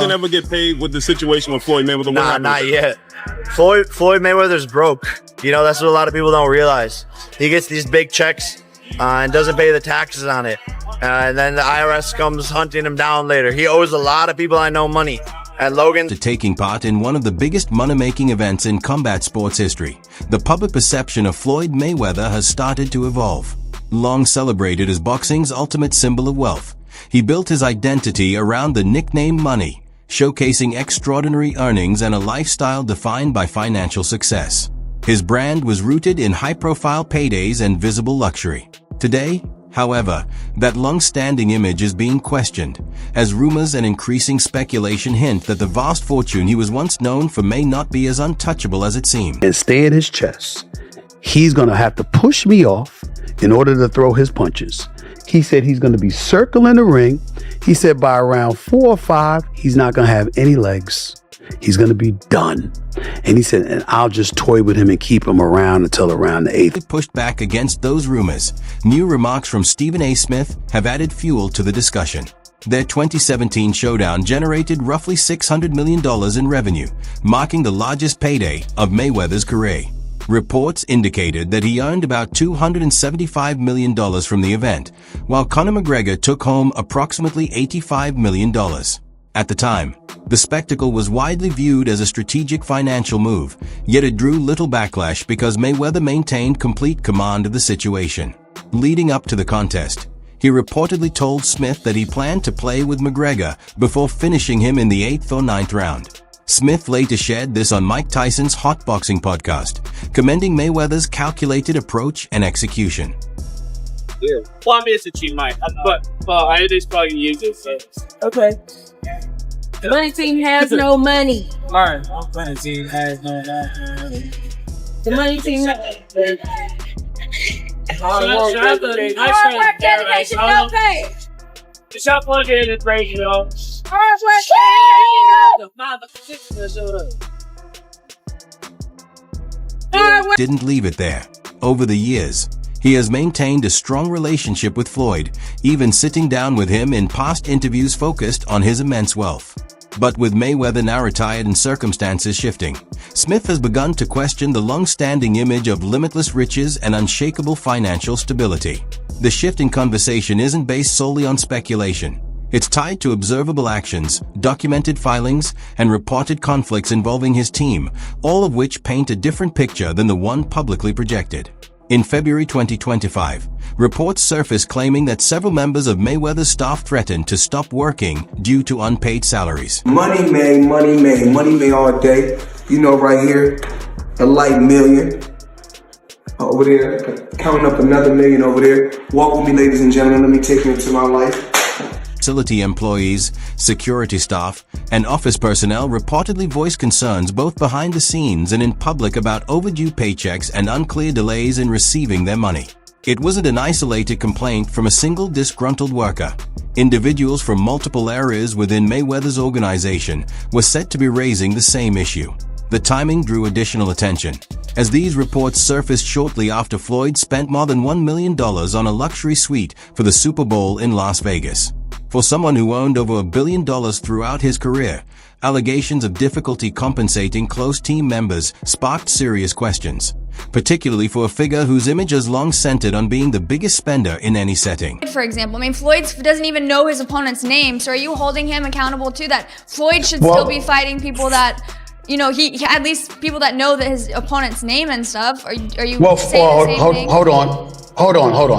Didn't ever get paid with the situation with Floyd Mayweather? Nah, not yet. Floyd Mayweather's broke. You know, that's what a lot of people don't realize. He gets these big checks and doesn't pay the taxes on it. And then the IRS comes hunting him down later. He owes a lot of people I know money. And Logan... To taking part in one of the biggest money-making events in combat sports history, the public perception of Floyd Mayweather has started to evolve. Long celebrated as boxing's ultimate symbol of wealth, he built his identity around the nickname Money, showcasing extraordinary earnings and a lifestyle defined by financial success. His brand was rooted in high-profile paydays and visible luxury. Today, however, that long-standing image is being questioned, as rumors and increasing speculation hint that the vast fortune he was once known for may not be as untouchable as it seemed. And stay at his chest. He's going to have to push me off in order to throw his punches. He said he's going to be circling the ring. He said by around 4 or 5, he's not going to have any legs. He's going to be done. And he said, and I'll just toy with him and keep him around until around the 8th. Pushed back against those rumors, new remarks from Stephen A. Smith have added fuel to the discussion. Their 2017 showdown generated roughly $600 million in revenue, marking the largest payday of Mayweather's career. Reports indicated that he earned about $275 million from the event, while Conor McGregor took home approximately $85 million. At the time, the spectacle was widely viewed as a strategic financial move, yet it drew little backlash because Mayweather maintained complete command of the situation. Leading up to the contest, he reportedly told Smith that he planned to play with McGregor before finishing him in the 8th or 9th round. Smith later shared this on Mike Tyson's Hot Boxing podcast, commending Mayweather's calculated approach and execution. Yeah. Well, I mean, it's a cheap mic, but I just probably use it. So. Okay. The money team has no money. Alright, the money team has no money. The money team has hard work, dedication, no pay. The shop on here is great, you know. Hard work, Didn't leave it there. Over the years, he has maintained a strong relationship with Floyd, even sitting down with him in past interviews focused on his immense wealth. But with Mayweather now retired and circumstances shifting, Smith has begun to question the long-standing image of limitless riches and unshakable financial stability. The shift in conversation isn't based solely on speculation. It's tied to observable actions, documented filings, and reported conflicts involving his team, all of which paint a different picture than the one publicly projected. In February 2025, reports surfaced claiming that several members of Mayweather's staff threatened to stop working due to unpaid salaries. Money made all day. You know, right here, a light million. Over there, counting up another million over there. Walk with me, ladies and gentlemen. Let me take you into my life. Facility employees, security staff, and office personnel reportedly voiced concerns both behind the scenes and in public about overdue paychecks and unclear delays in receiving their money. It wasn't an isolated complaint from a single disgruntled worker. Individuals from multiple areas within Mayweather's organization were said to be raising the same issue. The timing drew additional attention, as these reports surfaced shortly after Floyd spent more than $1 million on a luxury suite for the Super Bowl in Las Vegas. For someone who earned over $1 billion throughout his career, allegations of difficulty compensating close team members sparked serious questions, particularly for a figure whose image has long centered on being the biggest spender in any setting. For example, I mean, Floyd doesn't even know his opponent's name, so are you holding him accountable to that? Floyd should still be fighting people that, you know, he at least people that know that his opponent's name and stuff. Are you saying the same thing? Hold on.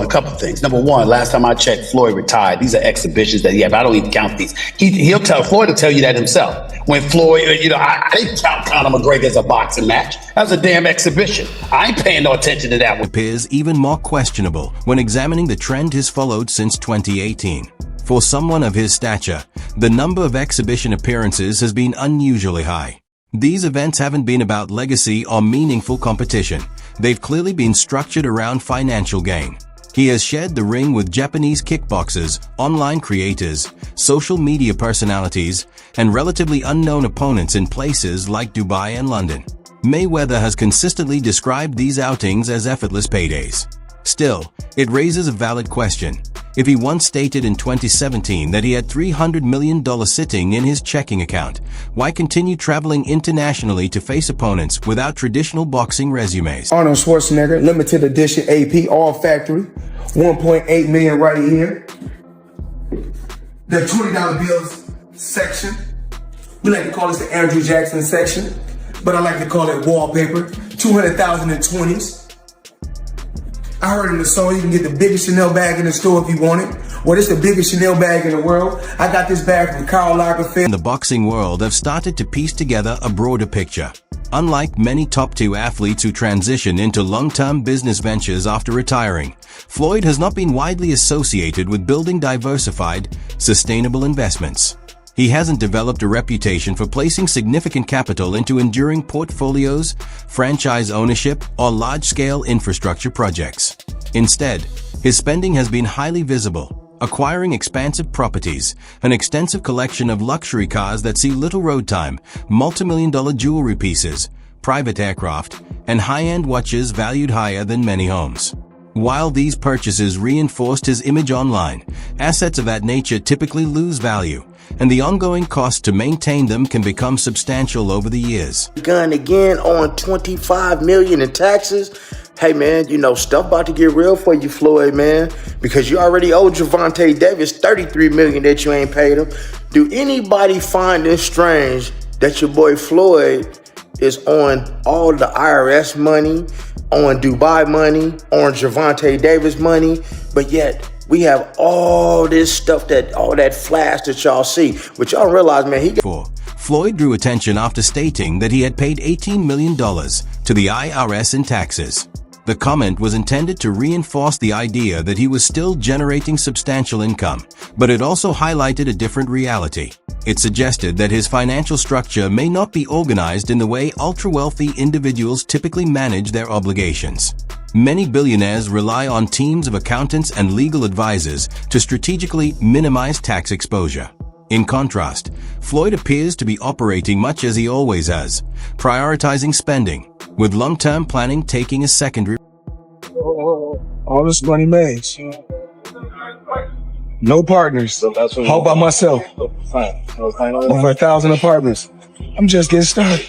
A couple of things. Number one, last time I checked, Floyd retired. These are exhibitions that he had, but I don't even count these. Floyd will tell you that himself. When Floyd, I didn't count Conor McGregor as a boxing match. That was a damn exhibition. I ain't paying no attention to that one. Appears even more questionable when examining the trend he's followed since 2018. For someone of his stature, the number of exhibition appearances has been unusually high. These events haven't been about legacy or meaningful competition. They've clearly been structured around financial gain. He has shared the ring with Japanese kickboxers, online creators, social media personalities, and relatively unknown opponents in places like Dubai and London. Mayweather has consistently described these outings as effortless paydays. Still, it raises a valid question. If he once stated in 2017 that he had $300 million sitting in his checking account, why continue traveling internationally to face opponents without traditional boxing resumes? Arnold Schwarzenegger, limited edition AP, all factory, 1.8 million right here. The $20 bills section. We like to call this the Andrew Jackson section, but I like to call it wallpaper. 200,000 in 20s. I heard in the song you can get the biggest Chanel bag in the store if you want it. Well, it's the biggest Chanel bag in the world. I got this bag from Karl Lagerfeld. In the boxing world have started to piece together a broader picture. Unlike many top-tier athletes who transition into long-term business ventures after retiring, Floyd has not been widely associated with building diversified, sustainable investments. He hasn't developed a reputation for placing significant capital into enduring portfolios, franchise ownership, or large-scale infrastructure projects. Instead, his spending has been highly visible, acquiring expansive properties, an extensive collection of luxury cars that see little road time, multi-million-dollar jewelry pieces, private aircraft, and high-end watches valued higher than many homes. While these purchases reinforced his image online, assets of that nature typically lose value, and the ongoing cost to maintain them can become substantial over the years. Gun again on $25 million in taxes. Hey man, you know, stuff about to get real for you, Floyd, man, because you already owe Gervonta Davis $33 million that you ain't paid him. Do anybody find this strange that your boy Floyd is on all the IRS money, on Dubai money, on Gervonta Davis money, but yet we have all this stuff, all that flash that y'all see, but y'all realize, man, Floyd drew attention after stating that he had paid $18 million to the IRS in taxes. The comment was intended to reinforce the idea that he was still generating substantial income, but it also highlighted a different reality. It suggested that his financial structure may not be organized in the way ultra-wealthy individuals typically manage their obligations. Many billionaires rely on teams of accountants and legal advisors to strategically minimize tax exposure. In contrast, Floyd appears to be operating much as he always has, prioritizing spending, with long-term planning taking a secondary. All this money made. No partners. All by myself. Over 1,000 apartments. I'm just getting started.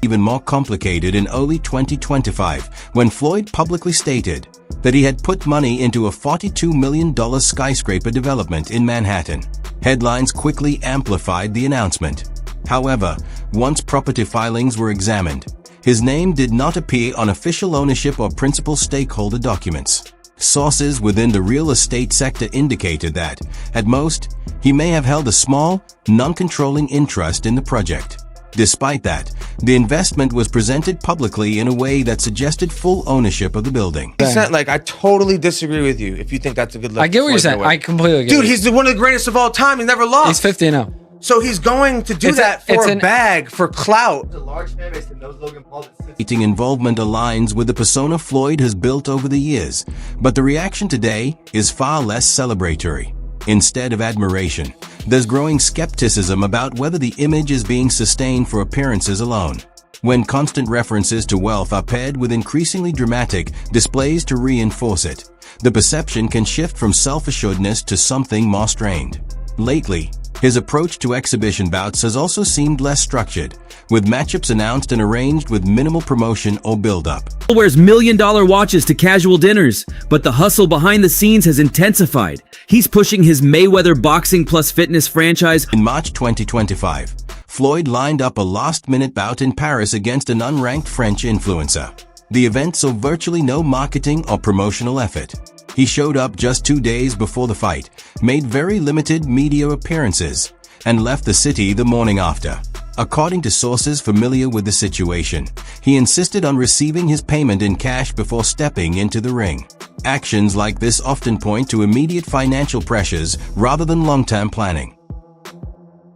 Even more complicated in early 2025 when Floyd publicly stated that he had put money into a $42 million skyscraper development in Manhattan. Headlines quickly amplified the announcement. However, once property filings were examined, his name did not appear on official ownership or principal stakeholder documents. Sources within the real estate sector indicated that, at most, he may have held a small, non-controlling interest in the project. Despite that, the investment was presented publicly in a way that suggested full ownership of the building. Like, I totally disagree with you if you think that's a good look. I get what you're saying. I completely get it. Dude, he's one of the greatest of all time. He never lost. He's 50-0. So he's going to do that for a bag, for clout. A large fan base that knows Logan Paul. Involvement aligns with the persona Floyd has built over the years, but the reaction today is far less celebratory. Instead of admiration, there's growing skepticism about whether the image is being sustained for appearances alone. When constant references to wealth are paired with increasingly dramatic displays to reinforce it, the perception can shift from self-assuredness to something more strained. Lately, his approach to exhibition bouts has also seemed less structured, with matchups announced and arranged with minimal promotion or build-up. Wears million-dollar watches to casual dinners, but the hustle behind the scenes has intensified. He's pushing his Mayweather boxing plus fitness franchise. In March 2025, Floyd lined up a last-minute bout in Paris against an unranked French influencer. The event saw virtually no marketing or promotional effort. He showed up just 2 days before the fight, made very limited media appearances, and left the city the morning after. According to sources familiar with the situation, he insisted on receiving his payment in cash before stepping into the ring. Actions like this often point to immediate financial pressures rather than long-term planning.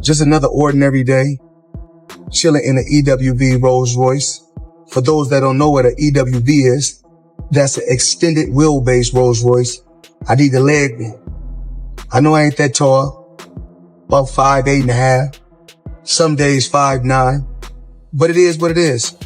Just another ordinary day, chilling in an EWV Rolls Royce. For those that don't know what an EWV is, that's an extended wheelbase Rolls Royce. I need the leg. I know I ain't that tall, about 5'8.5". Some days 5'9", but it is what it is.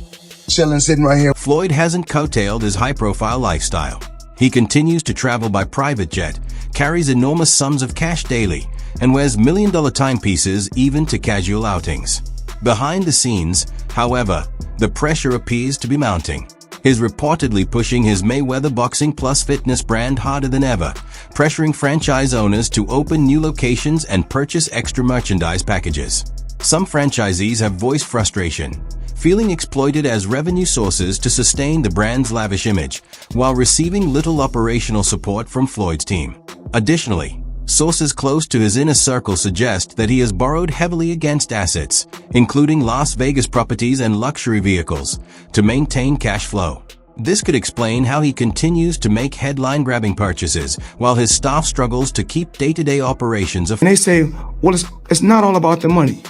Chilling, sitting right here. Floyd hasn't curtailed his high-profile lifestyle. He continues to travel by private jet, carries enormous sums of cash daily, and wears million-dollar timepieces even to casual outings. Behind the scenes, however, the pressure appears to be mounting. He's reportedly pushing his Mayweather Boxing Plus Fitness brand harder than ever, pressuring franchise owners to open new locations and purchase extra merchandise packages. Some franchisees have voiced frustration, feeling exploited as revenue sources to sustain the brand's lavish image, while receiving little operational support from Floyd's team. Additionally, sources close to his inner circle suggest that he has borrowed heavily against assets, including Las Vegas properties and luxury vehicles, to maintain cash flow. This could explain how he continues to make headline-grabbing purchases, while his staff struggles to keep day-to-day operations afloat. And they say, well, it's not all about the money.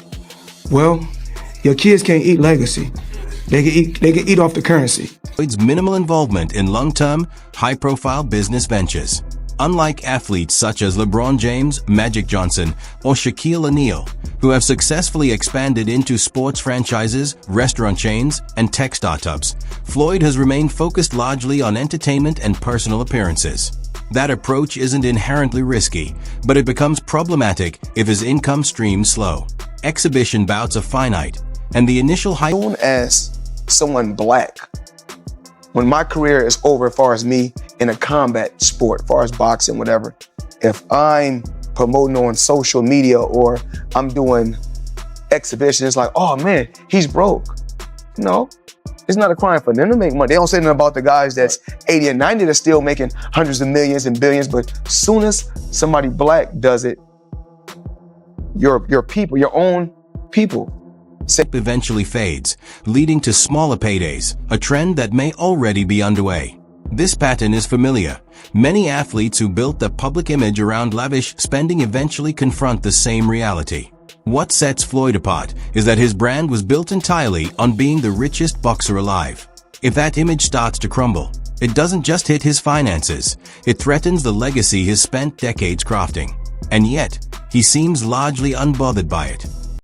Well, your kids can't eat legacy. They can eat off the currency. Floyd's minimal involvement in long-term, high-profile business ventures. Unlike athletes such as LeBron James, Magic Johnson, or Shaquille O'Neal, who have successfully expanded into sports franchises, restaurant chains, and tech startups, Floyd has remained focused largely on entertainment and personal appearances. That approach isn't inherently risky, but it becomes problematic if his income streams slow. Exhibition bouts are finite, and the initial hype. As soon as someone black, when my career is over as far as me in a combat sport, as far as boxing, whatever, if I'm promoting on social media or I'm doing exhibition, it's like, oh man, he's broke. No, it's not a crime for them to make money. They don't say nothing about the guys that's 80 and 90 that's still making hundreds of millions and billions, but as soon as somebody black does it, your people, your own people, eventually fades, leading to smaller paydays, a trend that may already be underway. This pattern is familiar. Many athletes who built their public image around lavish spending eventually confront the same reality. What sets Floyd apart is that his brand was built entirely on being the richest boxer alive. If that image starts to crumble, it doesn't just hit his finances, it threatens the legacy he's spent decades crafting. And yet, he seems largely unbothered by it.